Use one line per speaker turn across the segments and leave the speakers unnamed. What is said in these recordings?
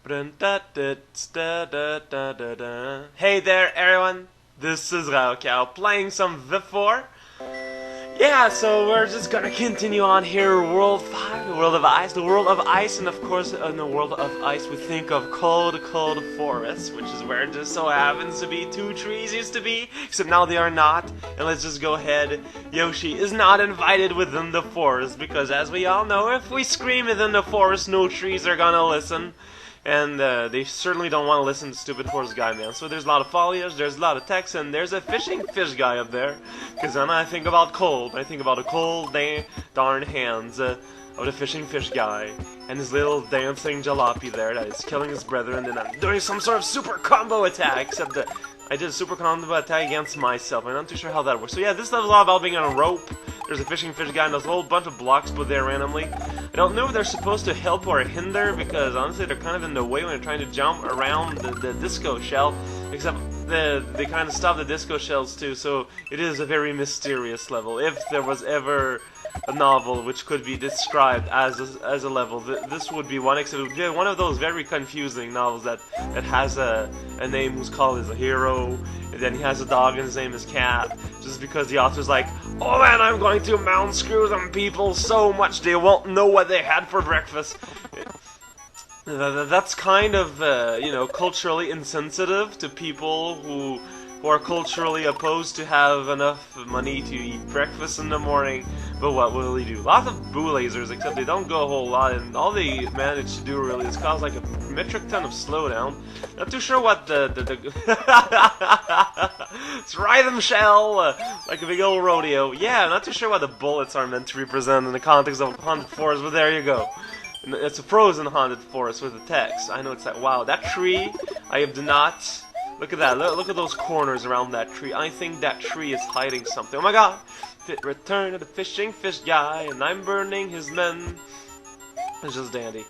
Hey there, everyone. This is Raocow playing some Vip4. Yeah, so we're just gonna continue on here. World 5, the world of ice, the world of ice, and of course, in the world of ice, we think of cold, cold forests, which is where it just so happens to be 2 trees used to be, except now they are not. And let's just go ahead. Yoshi is not invited within the forest because, as we all know, if we scream within the forest, no trees are gonna listen. And they certainly don't want to listen to stupid horse guy, man. So there's a lot of foliage, there's a lot of text, and there's a fishing fish guy up there. Because then I think about cold. I think about the cold, darn hands of the fishing fish guy. And his little dancing jalopy there that is killing his brethren. And I'm doing some sort of super combo attack, except that I did a super combo attack against myself. I'm not too sure how that works. So yeah, this level's all about being on a rope. There's a fishing fish guy and there's a whole bunch of blocks put there randomly. I don't know if they're supposed to help or hinder because honestly they're kind of in the way when they're trying to jump around the disco shell. Except they kind of stop the disco shells too, so it is a very mysterious level. If there was ever a novel which could be described as a level, this would be one, except it would be one of those very confusing novels that has a name whose called is a hero, and then he has a dog and his name is Cat, just because the author's like, oh man, I'm going to mound screw them people so much they won't know what they had for breakfast. That's kind of, you know, culturally insensitive to people who are culturally opposed to have enough money to eat breakfast in the morning. But what will he do? Lots of boo lasers, except they don't go a whole lot, and all they manage to do really is cause like a metric ton of slowdown. Not too sure what it's rhythm shell, like a big old rodeo. Yeah, not too sure what the bullets are meant to represent in the context of a haunted forest, but there you go. It's a frozen haunted forest with the text. I know it's like, wow, that tree, I do not... Look at that, look at those corners around that tree. I think that tree is hiding something. Oh my god! Return of the fishing fish guy, and I'm burning his men. It's just dandy.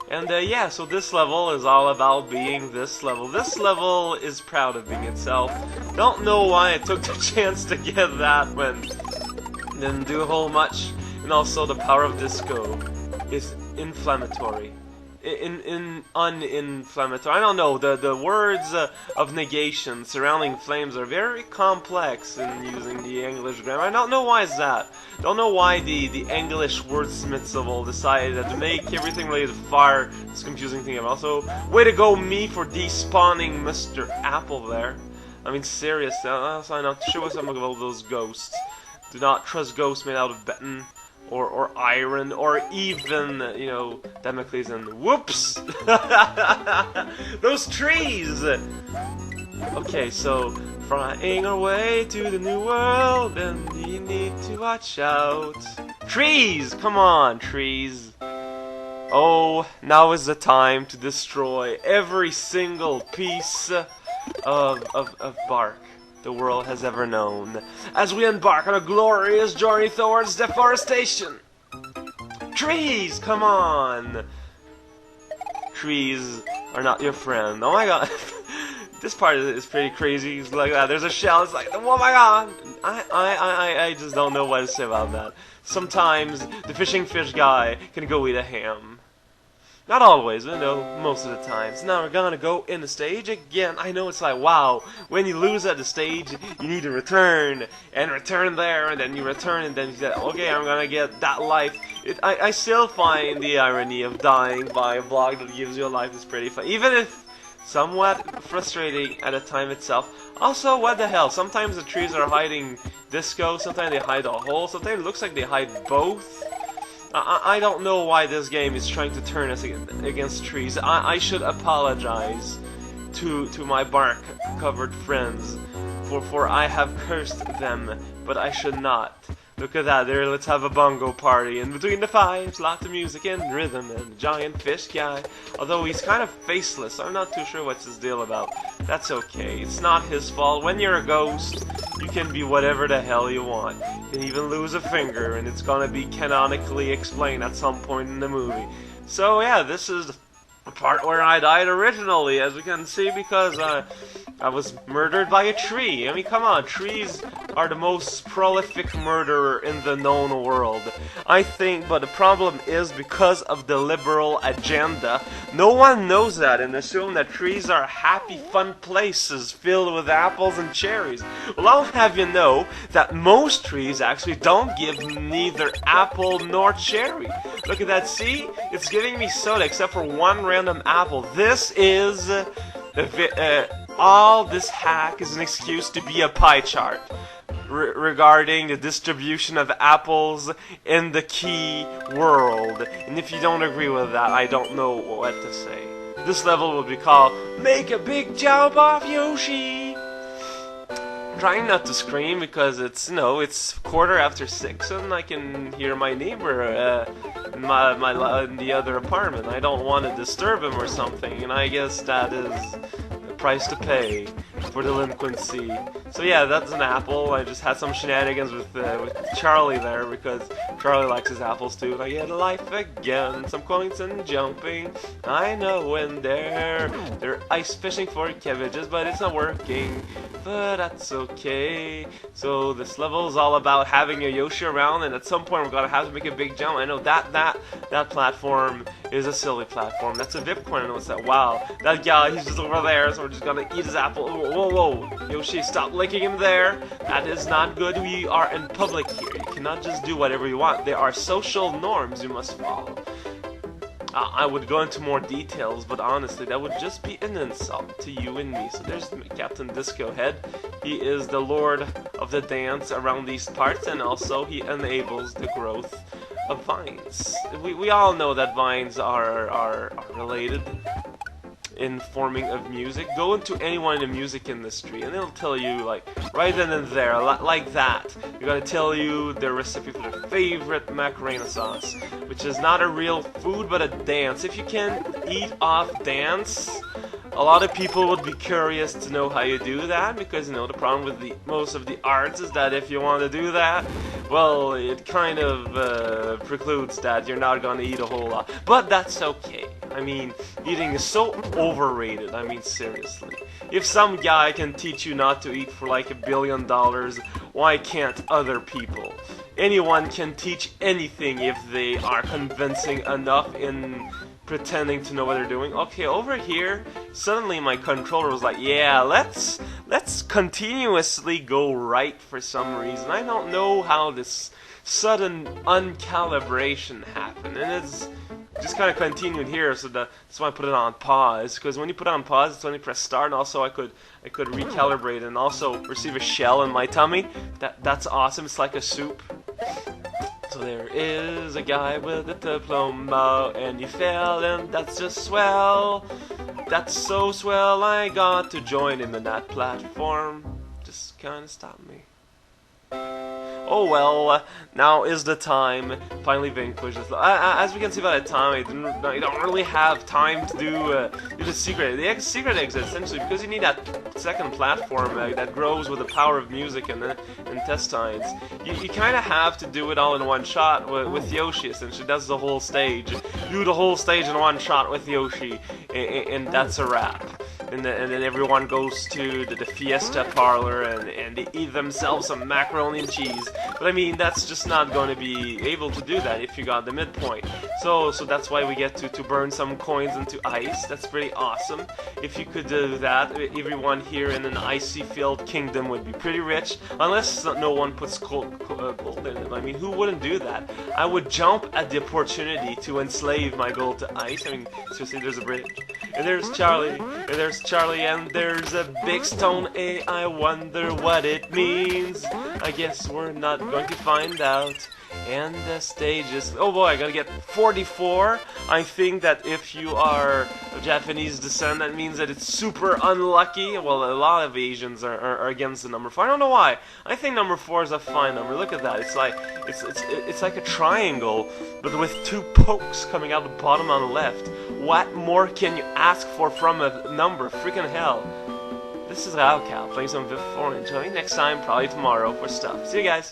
And yeah, so this level is all about being this level. This level is proud of being itself. Don't know why I took the chance to get that when didn't do a whole much. And also the power of disco is inflammatory. Uninflammatory. I don't know, the words of negation surrounding flames are very complex in using the English grammar. I don't know why it's that. Don't know why the English wordsmiths of all decided that to make everything related to fire this confusing thing. Also, way to go me for despawning Mr. Apple there. I mean, seriously, I'm not sure what's something about those ghosts. Do not trust ghosts made out of beton. Or iron, or even, you know, Damocles and whoops! Those trees! Okay, so, flying our way to the new world, and you need to watch out. Trees! Come on, trees! Oh, now is the time to destroy every single piece of bark the world has ever known, as we embark on a glorious journey towards deforestation. Trees, come on! Trees are not your friend. Oh my god. This part is pretty crazy. It's like that. There's a shell. It's like, oh my god. I just don't know what to say about that. Sometimes the fishing fish guy can go eat a ham. Not always, you know, most of the times. Now we're gonna go in the stage again. I know it's like, wow, when you lose at the stage, you need to return, and return there, and then you return, and then you say, okay, I'm gonna get that life. I still find the irony of dying by a block that gives you a life is pretty fun, even if somewhat frustrating at the time itself. Also, what the hell, sometimes the trees are hiding disco, sometimes they hide a hole, sometimes it looks like they hide both. I don't know why this game is trying to turn us against trees. I should apologize to my bark-covered friends for I have cursed them, but I should not. Look at that, there, let's have a bongo party. And between the fives, lots of music and rhythm, and the giant fish guy. Although he's kind of faceless, I'm not too sure what's his deal about. That's okay, it's not his fault. When you're a ghost, you can be whatever the hell you want. You can even lose a finger, and it's gonna be canonically explained at some point in the movie. So yeah, this is the part where I died originally, as we can see, because I was murdered by a tree. I mean, come on, trees are the most prolific murderer in the known world. I think, but the problem is because of the liberal agenda, no one knows that and assume that trees are happy, fun places filled with apples and cherries. Well, I'll have you know that most trees actually don't give neither apple nor cherry. Look at that, see? It's giving me soda except for one random apple. This is... all this hack is an excuse to be a pie chart regarding the distribution of apples in the key world. And if you don't agree with that, I don't know what to say. This level will be called Make a Big Jump Off Yoshi! Trying not to scream because it's, you know, it's 6:15 and I can hear my neighbor in the other apartment. I don't want to disturb him or something, and I guess that is the price to pay for delinquency. So yeah, that's an apple. I just had some shenanigans with Charlie there because Charlie likes his apples too. And I get life again, some coins and jumping. I know when they're ice fishing for cabbages, but it's not working. But that's okay. So this level is all about having a Yoshi around, and at some point we're gonna have to make a big jump. I know that platform is a silly platform. That's a Vip4. I know it's that. Wow, that guy, he's just over there, so we're just gonna eat his apple. Whoa, whoa, Yoshi, stop licking him there. That is not good. We are in public here. You cannot just do whatever you want. There are social norms you must follow. I would go into more details, but honestly, that would just be an insult to you and me. So there's Captain Disco Head. He is the lord of the dance around these parts, and also he enables the growth of vines. We all know that vines are related in forming of music. Go into anyone in the music industry and they'll tell you, like, right then and there, like that, they're gonna tell you their recipe for their favorite macarena sauce, which is not a real food but a dance. If you can eat off dance, a lot of people would be curious to know how you do that, because, you know, the problem with most of the arts is that if you want to do that, well, it kind of precludes that you're not going to eat a whole lot. But that's okay. I mean, eating is so overrated. I mean, seriously. If some guy can teach you not to eat for like $1 billion, why can't other people? Anyone can teach anything if they are convincing enough in pretending to know what they're doing. Okay, over here, suddenly my controller was like, yeah, let's continuously go right for some reason. I don't know how this sudden uncalibration happened, and it's just kind of continued here, so that's why I put it on pause, because when you put it on pause, it's when you press start, and also I could recalibrate and also receive a shell in my tummy. That's awesome. It's like a soup. So there is a guy with a diploma, and you failed, and that's just swell. That's so swell, I got to join him in that platform. Just kind of stopped me. Oh well, now is the time. Finally vanquished. As we can see by the time, I don't really have time to do the secret. The secret exit, essentially, because you need that second platform that grows with the power of music and intestines. You kind of have to do it all in one shot with Yoshi, essentially. That's the whole stage. Do the whole stage in one shot with Yoshi, and that's a wrap. And then everyone goes to the Fiesta parlor and they eat themselves some macaroni and cheese. But I mean, that's just not going to be able to do that if you got the midpoint. So that's why we get to burn some coins into ice. That's pretty awesome. If you could do that, everyone here in an icy-filled kingdom would be pretty rich, unless no one puts gold in it. I mean, who wouldn't do that? I would jump at the opportunity to enslave my gold to ice. I mean, seriously, there's a bridge. And there's Charlie, and there's a big stone. I wonder what it means. I guess we're not going to find out. And the stage is... Oh boy, I gotta get 44. I think that if you are of Japanese descent, that means that it's super unlucky. Well, a lot of Asians are against the number 4. I don't know why. I think number 4 is a fine number. Look at that. It's like a triangle, but with 2 pokes coming out the bottom on the left. What more can you ask for from a number? Freaking hell. This is Raocal playing some Vip4. Enjoy next time, probably tomorrow, for stuff. See you guys.